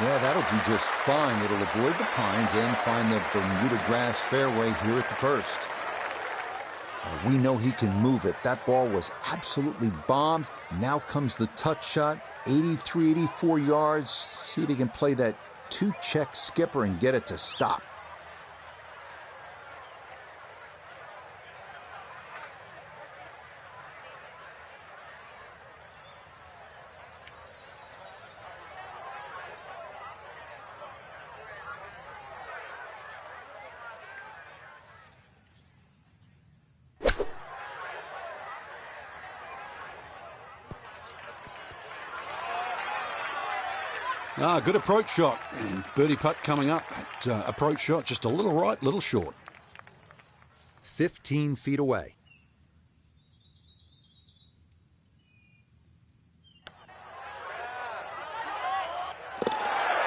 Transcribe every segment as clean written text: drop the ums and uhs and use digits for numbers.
Yeah, that'll do just fine. It'll avoid the pines and find the Bermuda grass fairway here at the first. We know he can move it. That ball was absolutely bombed. Now comes the touch shot, 83, 84 yards. See if he can play that two-check skipper and get it to stop. Good approach shot. And birdie putt coming up. That, approach shot just a little right, little short. 15 feet away.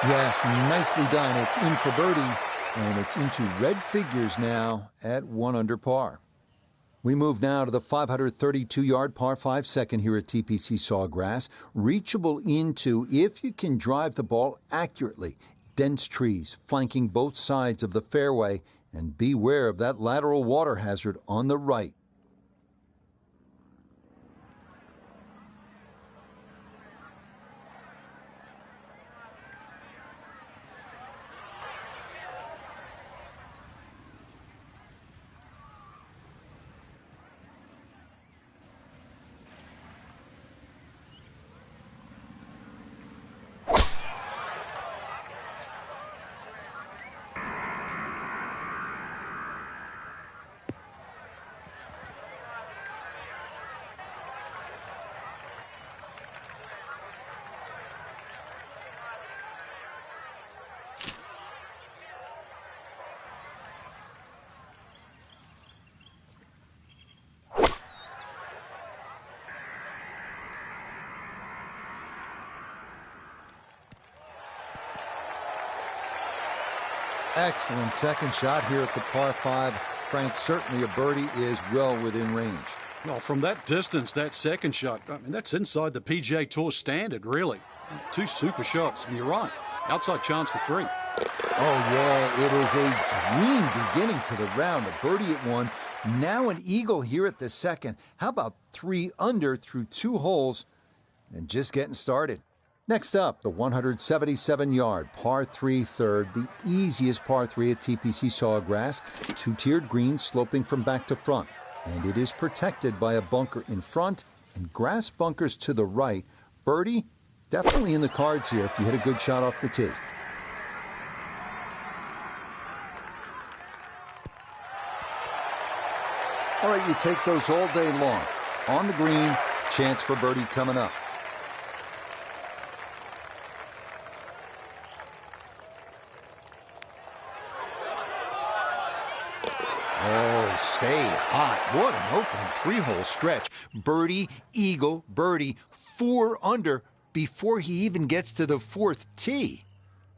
Yes, nicely done. It's in for birdie, and it's into red figures now at 1 under par. We move now to the 532-yard par 5 second here at TPC Sawgrass. Reachable into if you can drive the ball accurately. Dense trees flanking both sides of the fairway, and beware of that lateral water hazard on the right. Excellent second shot here at the par 5. Frank, certainly a birdie is well within range. Well, from that distance, that second shot, I mean, that's inside the PGA Tour standard, really. 2 super shots, and you're right. Outside chance for 3. Oh, yeah, it is a dream beginning to the round. A birdie at 1, now an eagle here at the second. How about 3 under through 2 holes and just getting started? Next up, the 177-yard par 3 third, the easiest par 3 at TPC Sawgrass. 2-tiered green sloping from back to front, and it is protected by a bunker in front and grass bunkers to the right. Birdie, definitely in the cards here if you hit a good shot off the tee. All right, you take those all day long. On the green, chance for birdie coming up. Oh, stay hot. What an opening 3-hole stretch. Birdie, eagle, birdie, 4 under before he even gets to the 4th tee.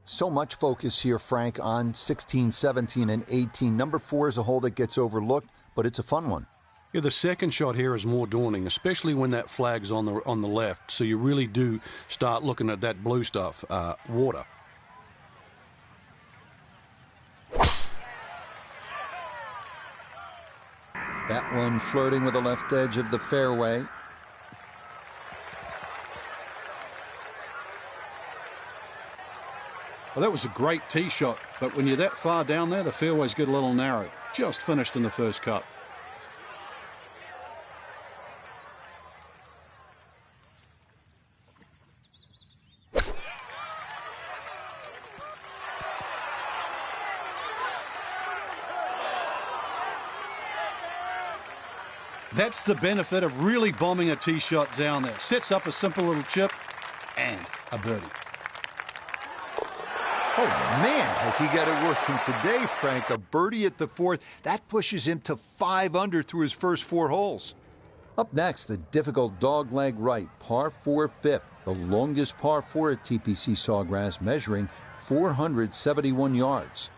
So much focus here, Frank, on 16, 17, and 18. Number 4 is a hole that gets overlooked, but it's a fun one. Yeah, the second shot here is more daunting, especially when that flag's on the left. So you really do start looking at that blue stuff, water. That one flirting with the left edge of the fairway. Well, that was a great tee shot, but when you're that far down there, the fairways get a little narrow. Just finished in the first cut. That's the benefit of really bombing a tee shot down there. Sets up a simple little chip and a birdie. Oh, man, has he got it working today, Frank. A birdie at the 4th. That pushes him to 5 under through his first 4 holes. Up next, the difficult dogleg right, par 4 5th. The longest par 4 at TPC Sawgrass, measuring 471 yards.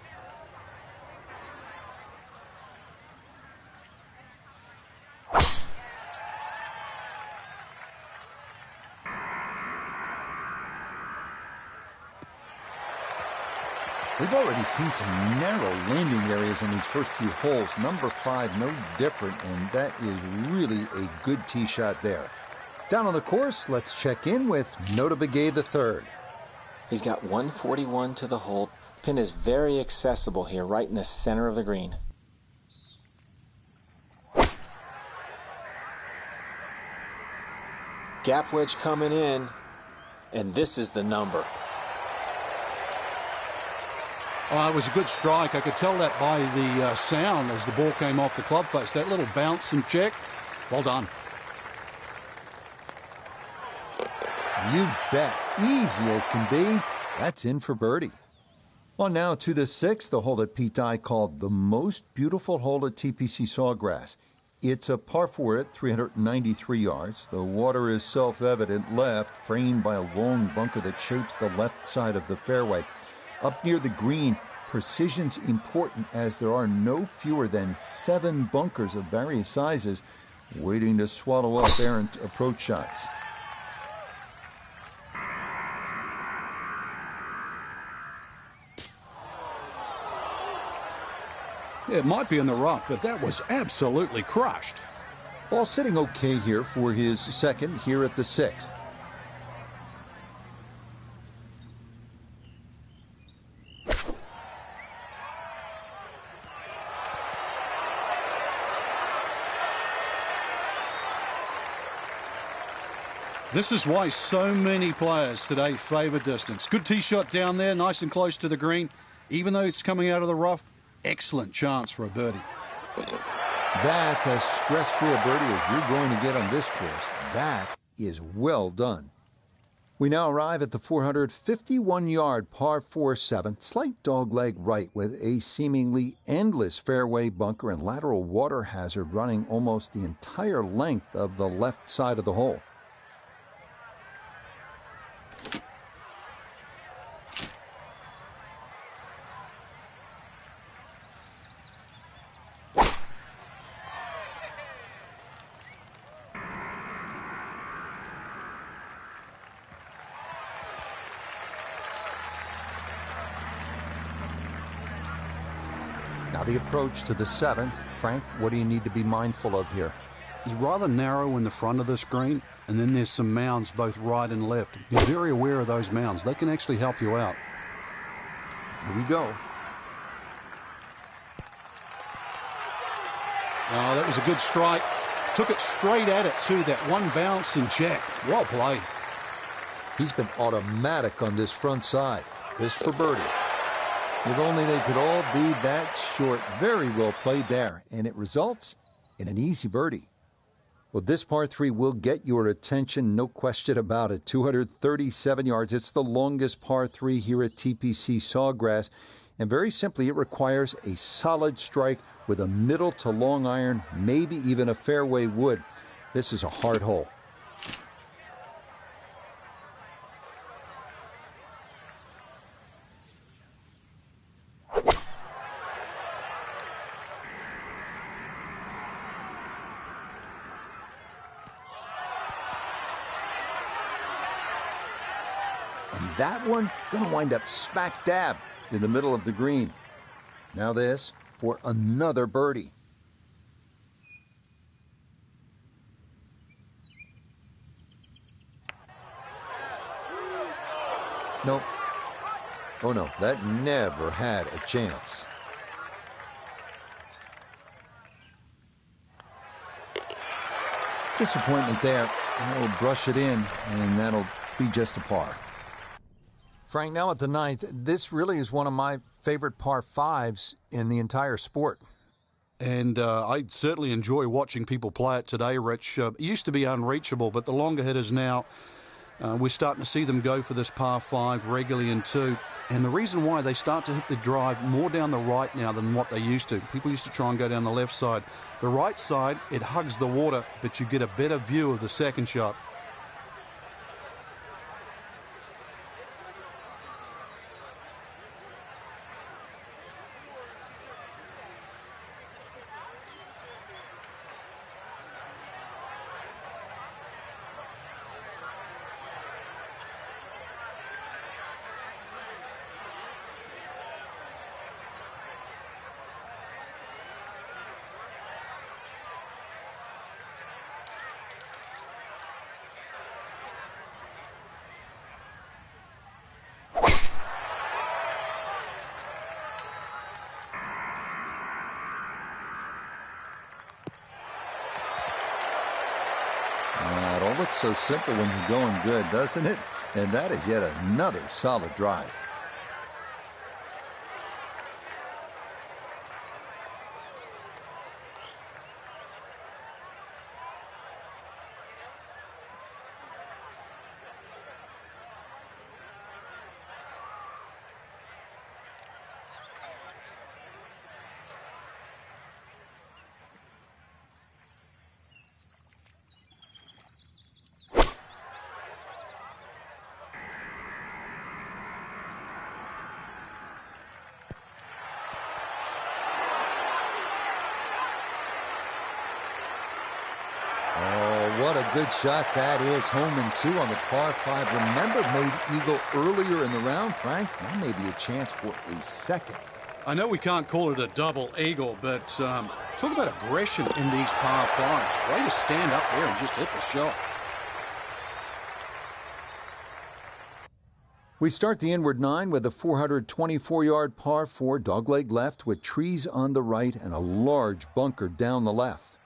We've already seen some narrow landing areas in these first few holes. Number 5, no different, and that is really a good tee shot there. Down on the course, let's check in with Nota Begay III. He's got 141 to the hole. Pin is very accessible here, right in the center of the green. Gap wedge coming in, and this is the number. Oh, it was a good strike. I could tell that by the sound as the ball came off the club face. That little bounce and check. Well done. You bet. Easy as can be. That's in for birdie. On now to the 6th, the hole that Pete Dye called the most beautiful hole at TPC Sawgrass. It's a par 4 at 393 yards. The water is self-evident left, framed by a long bunker that shapes the left side of the fairway. Up near the green, precision's important as there are no fewer than 7 bunkers of various sizes waiting to swallow up errant approach shots. It might be in the rough, but that was absolutely crushed. Ball sitting okay here for his second here at the 6th. This is why so many players today favour distance. Good tee shot down there, nice and close to the green. Even though it's coming out of the rough, excellent chance for a birdie. That's as stress-free a birdie as you're going to get on this course. That is well done. We now arrive at the 451-yard par 4 7th, slight dogleg right with a seemingly endless fairway bunker and lateral water hazard running almost the entire length of the left side of the hole. Now the approach to the 7th. Frank, what do you need to be mindful of here? It's rather narrow in the front of this green, and then there's some mounds both right and left. Be very aware of those mounds. They can actually help you out. Here we go. Oh, that was a good strike. Took it straight at it, too. That one bounce and check. Well played. He's been automatic on this front side. This for birdie. If only they could all be that short. Very well played there. And it results in an easy birdie. Well, this par 3 will get your attention, no question about it. 237 yards. It's the longest par 3 here at TPC Sawgrass. And very simply, it requires a solid strike with a middle to long iron, maybe even a fairway wood. This is a hard hole. And that one going to wind up smack dab in the middle of the green. Now this for another birdie. Nope. Oh no, that never had a chance. Disappointment there. I'll brush it in, and that'll be just a par. Frank, now at the 9th, this really is one of my favorite par 5s in the entire sport. And I certainly enjoy watching people play it today, Rich. It used to be unreachable, but the longer hitters now, we're starting to see them go for this par 5 regularly in 2. And the reason why they start to hit the drive more down the right now than what they used to. People used to try and go down the left side. The right side, it hugs the water, but you get a better view of the second shot. looks so simple when you're going good, doesn't it? And that is yet another solid drive. What a good shot that is. Home and 2 on the par 5. Remember, made eagle earlier in the round, Frank. Now maybe a chance for a second. I know we can't call it a double eagle, but talk about aggression in these par 5s. Way to stand up there and just hit the shot. We start the inward 9 with a 424-yard par 4, dogleg left with trees on the right and a large bunker down the left.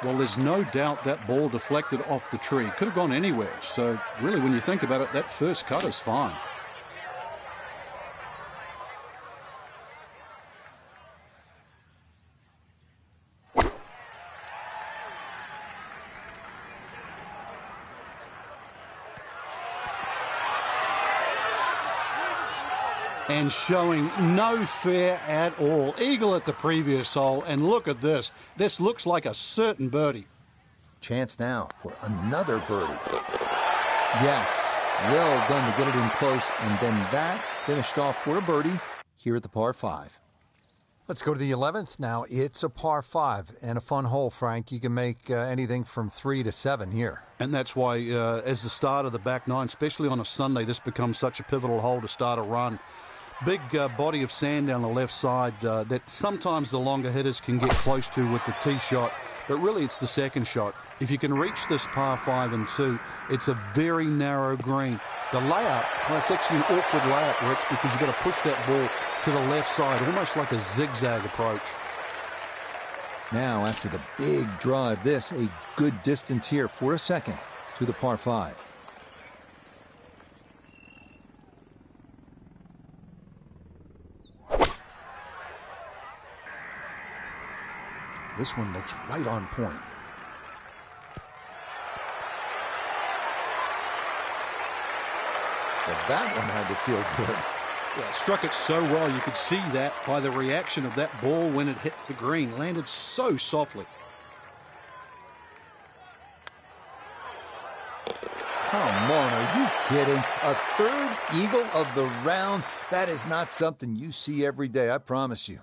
Well, there's no doubt that ball deflected off the tree. Could have gone anywhere. So, really, when you think about it, that first cut is fine. And showing no fear at all. Eagle at the previous hole, and look at this. This looks like a certain birdie. Chance now for another birdie. Yes, well done to get it in close, and then that finished off for a birdie here at the par 5. Let's go to the 11th now. It's a par 5 and a fun hole, Frank. You can make anything from 3 to 7 here. And that's why, as the start of the back 9, especially on a Sunday, this becomes such a pivotal hole to start a run. Big body of sand down the left side that sometimes the longer hitters can get close to with the tee shot, but really it's the second shot. If you can reach this par 5 and 2, it's a very narrow green. The layout, well, it's actually an awkward layout, Rich, because you've got to push that ball to the left side, almost like a zigzag approach. Now, after the big drive, this a good distance here for a second to the par 5. This one looks right on point. But that one had to feel good. Yeah, struck it so well. You could see that by the reaction of that ball when it hit the green. Landed so softly. Come on, are you kidding? A third eagle of the round? That is not something you see every day, I promise you.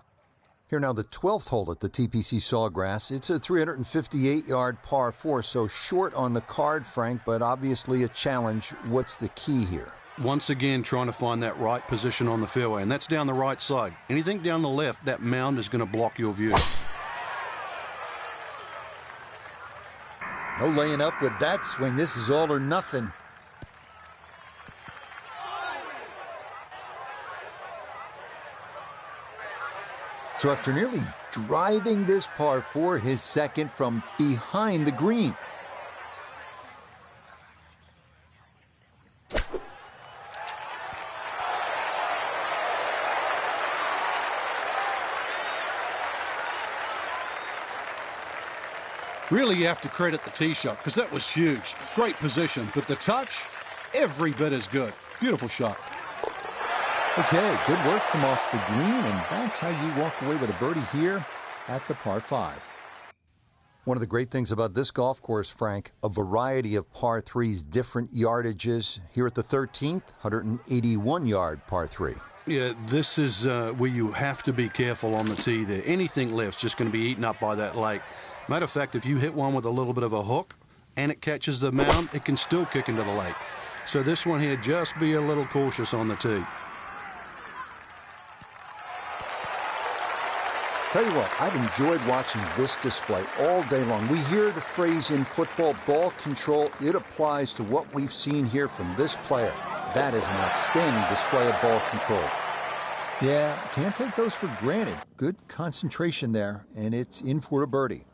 Here now, the 12th hole at the TPC Sawgrass. It's a 358-yard par 4, so short on the card, Frank, but obviously a challenge. What's the key here? Once again, trying to find that right position on the fairway, and that's down the right side. Anything down the left, that mound is going to block your view. No laying up with that swing. This is all or nothing. So after nearly driving this par 4, his second from behind the green. Really, you have to credit the tee shot because that was huge. Great position, but the touch, every bit as good. Beautiful shot. Okay, good work from off the green, and that's how you walk away with a birdie here at the par 5. One of the great things about this golf course, Frank, a variety of par 3s, different yardages. Here at the 13th, 181-yard par 3. Yeah, this is where you have to be careful on the tee there. Anything left's just going to be eaten up by that lake. Matter of fact, if you hit one with a little bit of a hook and it catches the mound, it can still kick into the lake. So this one here, just be a little cautious on the tee. Tell you what, I've enjoyed watching this display all day long. We hear the phrase in football, ball control. It applies to what we've seen here from this player. That is an outstanding display of ball control. Yeah, can't take those for granted. Good concentration there, and it's in for a birdie.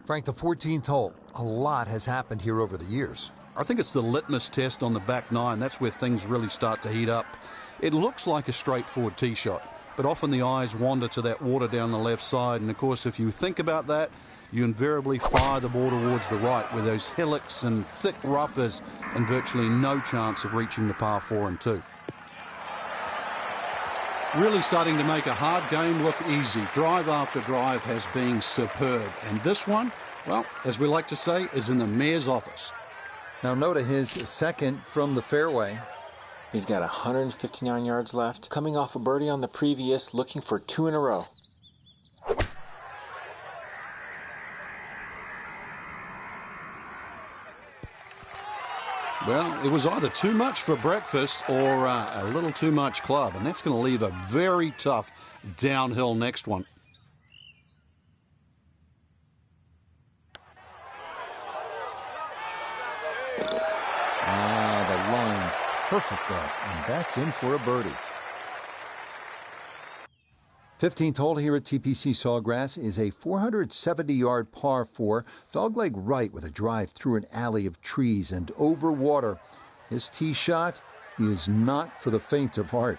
Frank, the 14th hole. A lot has happened here over the years. I think it's the litmus test on the back nine. That's where things really start to heat up. It looks like a straightforward tee shot, but often the eyes wander to that water down the left side. And, of course, if you think about that, you invariably fire the ball towards the right where those hillocks and thick rough is and virtually no chance of reaching the par 4 and 2. Really starting to make a hard game look easy. Drive after drive has been superb. And this one, well, as we like to say, is in the mayor's office. Now Noda, his second from the fairway. He's got 159 yards left. Coming off a birdie on the previous, looking for 2 in a row. Well, it was either too much for breakfast or a little too much club, and that's going to leave a very tough downhill next one. The line perfect there, and that's in for a birdie. 15th hole here at TPC Sawgrass is a 470-yard par 4, dogleg right with a drive through an alley of trees and over water. This tee shot is not for the faint of heart.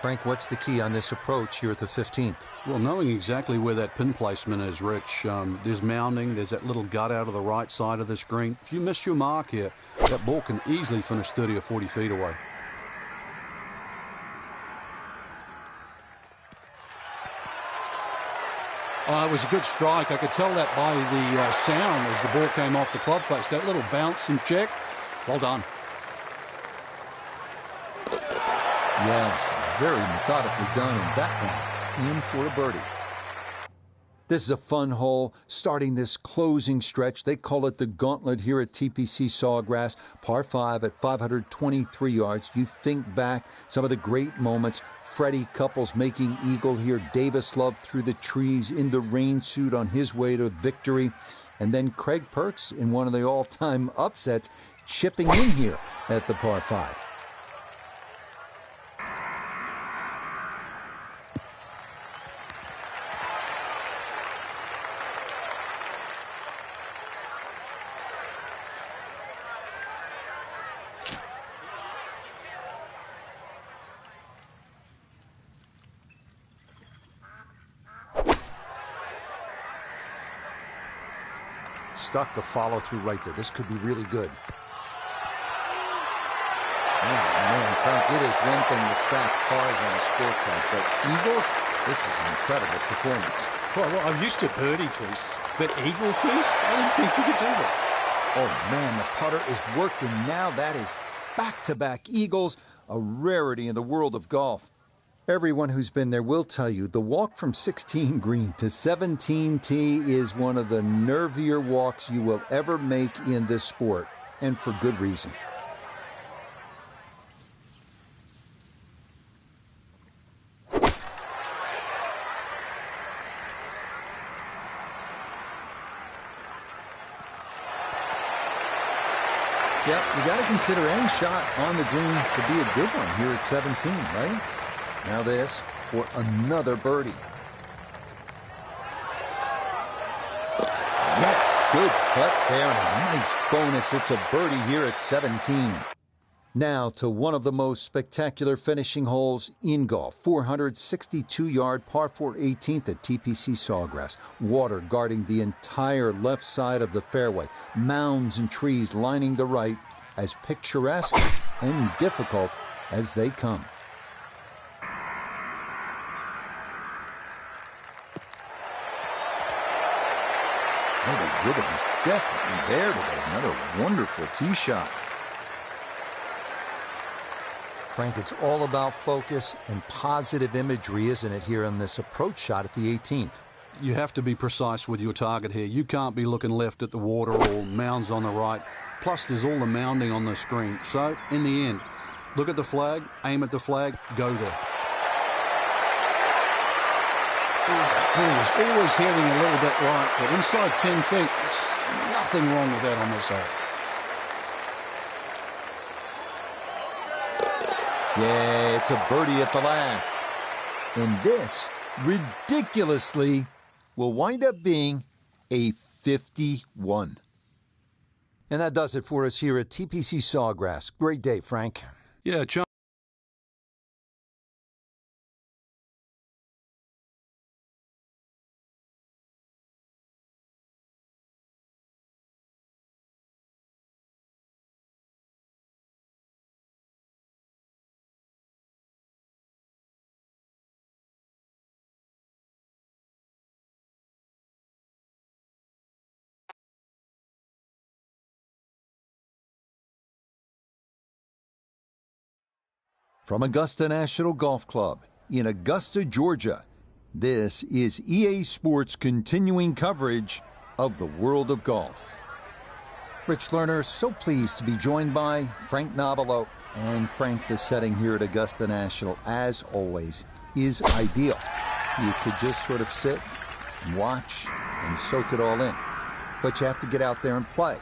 Frank, what's the key on this approach here at the 15th? Well, knowing exactly where that pin placement is, Rich. There's mounding. There's that little gut out of the right side of this green. If you miss your mark here, that ball can easily finish 30 or 40 feet away. It was a good strike. I could tell that by the sound as the ball came off the club face. That little bounce and check. Well done. Yes, very methodically done, and that one in for a birdie. This is a fun hole, starting this closing stretch. They call it the gauntlet here at TPC Sawgrass. Par 5 at 523 yards. You think back some of the great moments. Freddie Couples making eagle here. Davis Love through the trees in the rain suit on his way to victory. And then Craig Perks in one of the all-time upsets chipping in here at the par 5. Stuck the follow-through right there. This could be really good. Oh, man, Frank, it is one thing to stack cars on a scorecard, but Eagles, this is an incredible performance. Well, I'm used to birdie feast, but eagle feast? I didn't think you could do that. Oh, man, the putter is working now. That is back-to-back eagles, a rarity in the world of golf. Everyone who's been there will tell you the walk from 16 green to 17 tee is one of the nervier walks you will ever make in this sport, and for good reason. Yep, you got to consider any shot on the green to be a good one here at 17, right? Now this for another birdie. Yes, good putt there and a nice bonus. It's a birdie here at 17. Now to one of the most spectacular finishing holes in golf. 462-yard par 4 18th at TPC Sawgrass. Water guarding the entire left side of the fairway. Mounds and trees lining the right, as picturesque and difficult as they come. Oh, the rhythm is definitely there today. Another wonderful tee shot. Frank, it's all about focus and positive imagery, isn't it, here on this approach shot at the 18th? You have to be precise with your target here. You can't be looking left at the water or mounds on the right. Plus, there's all the mounding on the screen. So, in the end, look at the flag, aim at the flag, go there. He's always heading a little bit right, but inside 10 feet, there's nothing wrong with that on this hole. Yeah, it's a birdie at the last. And this, ridiculously, will wind up being a 51. And that does it for us here at TPC Sawgrass. Great day, Frank. Yeah, From Augusta National Golf Club in Augusta, Georgia, this is EA Sports' continuing coverage of the world of golf. Rich Lerner, so pleased to be joined by Frank Nobilo. And Frank, the setting here at Augusta National, as always, is ideal. You could just sort of sit and watch and soak it all in. But you have to get out there and play.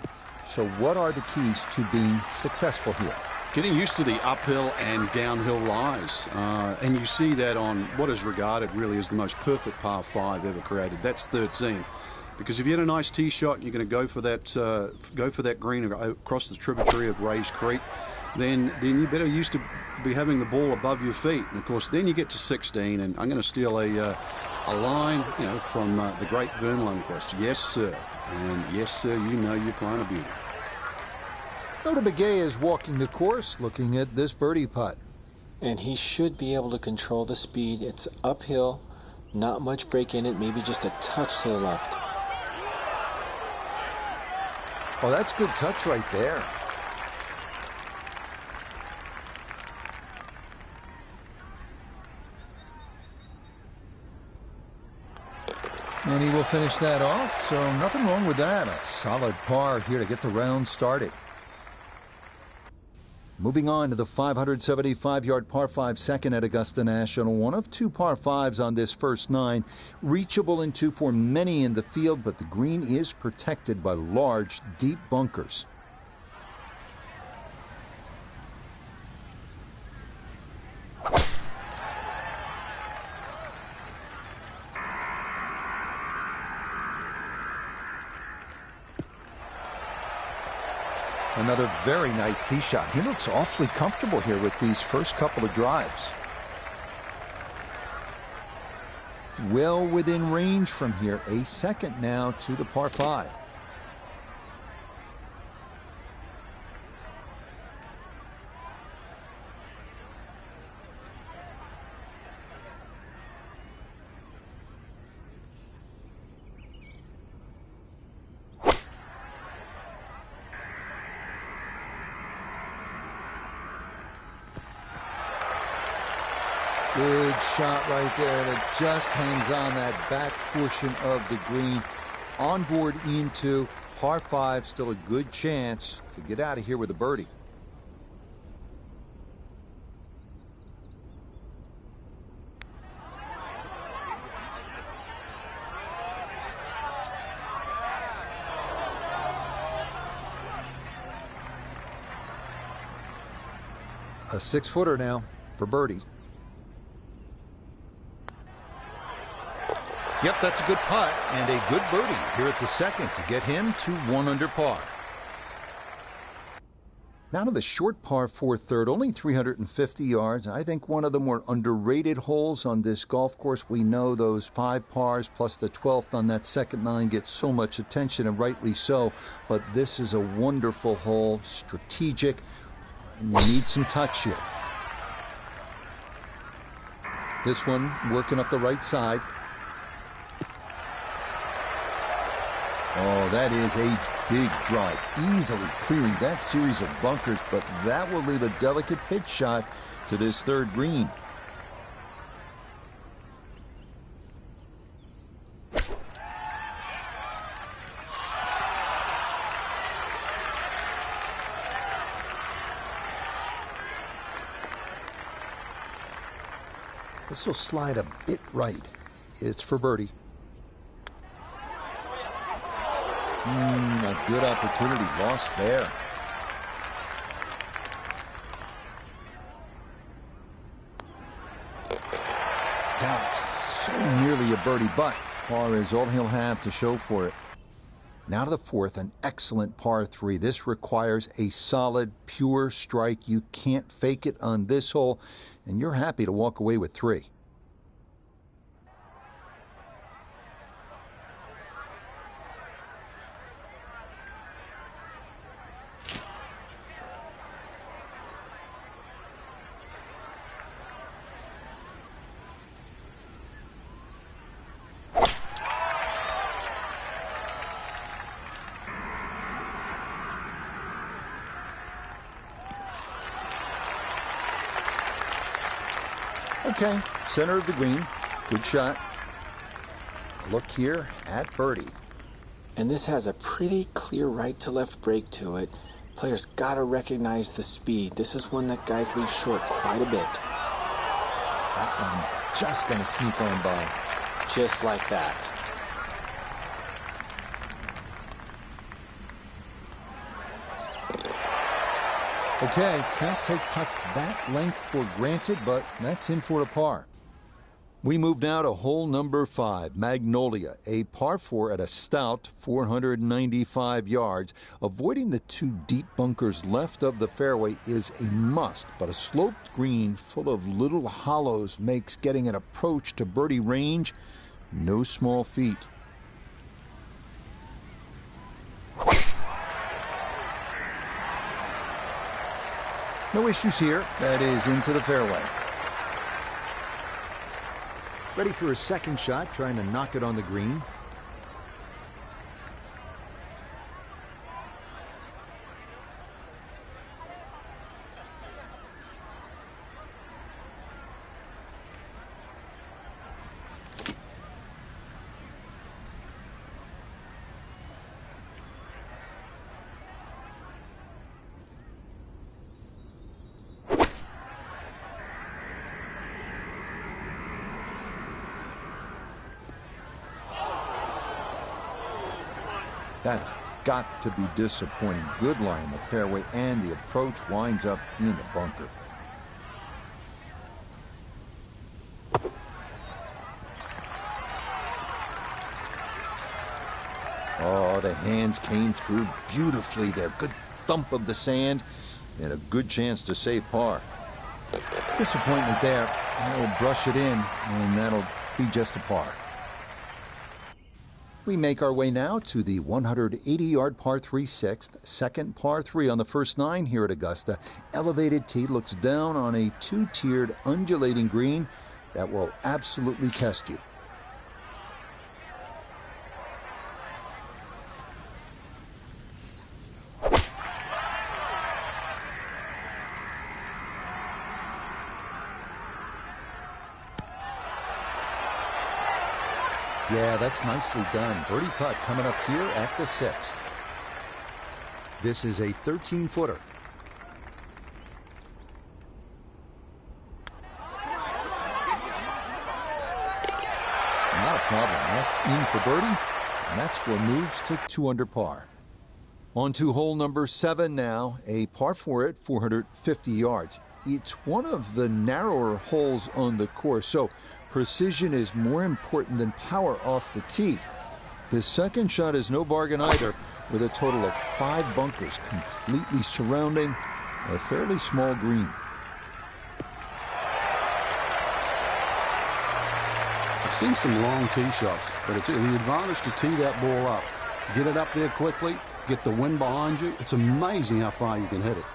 So what are the keys to being successful here? getting used to the uphill and downhill lies. And you see that on what is regarded really as the most perfect par 5 ever created. That's 13. Because if you had a nice tee shot and you're going to go for that green across the tributary of Rays Creek, then you better used to be having the ball above your feet. And of course, then you get to 16, and I'm going to steal a line, from the great Vern Lundquist. Yes, sir, and yes, sir, you know you're playing a beauty. Nota Begay is walking the course, looking at this birdie putt. And he should be able to control the speed. It's uphill, not much break in it, maybe just a touch to the left. Oh, that's good touch right there. And he will finish that off, so nothing wrong with that. A solid par here to get the round started. Moving on to the 575-yard par 5 second at Augusta National. One of two par 5s on this first 9. Reachable into for many in the field, but the green is protected by large, deep bunkers. Another very nice tee shot. He looks awfully comfortable here with these first couple of drives. Well within range from here. A second now to the par 5. Good shot right there, and it just hangs on that back portion of the green. On board into par 5, still a good chance to get out of here with a birdie. A 6-footer now for birdie. Yep, that's a good putt and a good birdie here at the second to get him to 1 under par. Now to the short par 4 third, only 350 yards. I think one of the more underrated holes on this golf course. We know those 5 pars plus the 12th on that second 9 get so much attention, and rightly so. But this is a wonderful hole, strategic, and you need some touch here. This one working up the right side. Oh, that is a big drive, easily clearing that series of bunkers, but that will leave a delicate pitch shot to this third green. This will slide a bit right. It's for birdie. A good opportunity lost there. That's so nearly a birdie, but par is all he'll have to show for it. Now to the fourth, an excellent par 3. This requires a solid, pure strike. You can't fake it on this hole, and you're happy to walk away with 3. Okay, center of the green. Good shot. Look here at birdie. And this has a pretty clear right to left break to it. Players got to recognize the speed. This is one that guys leave short quite a bit. That one just going to sneak on by. Just like that. Okay, can't take putts that length for granted, but that's in for a par. We move now to hole number 5, Magnolia, a par 4 at a stout 495 yards. Avoiding the 2 deep bunkers left of the fairway is a must, but a sloped green full of little hollows makes getting an approach to birdie range no small feat. No issues here. That is into the fairway. Ready for a second shot, trying to knock it on the green. That's got to be disappointing. Good lie in the fairway, and the approach winds up in the bunker. Oh, the hands came through beautifully there. Good thump of the sand and a good chance to save par. Disappointment there. He'll brush it in, and that'll be just a par. We make our way now to the 180-yard par 3 sixth, second par 3 on the first 9 here at Augusta. Elevated tee looks down on a 2-tiered undulating green that will absolutely test you. Yeah, that's nicely done. Birdie putt coming up here at the 6th. This is a 13-footer. Not a problem. That's in for birdie, and that score moves to 2 under par. On to hole number 7 now, a par 4 at 450 yards. It's one of the narrower holes on the course, so precision is more important than power off the tee. The second shot is no bargain either, with a total of 5 bunkers completely surrounding A fairly small green. I've seen some long tee shots, but it's the advantage to tee that ball up. Get it up there quickly, get the wind behind you. It's amazing how far you can hit it.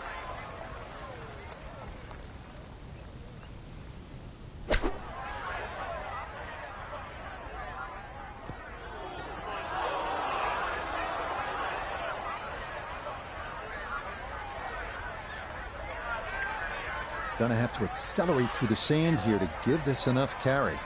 Going to have to accelerate through the sand here to give this enough carry.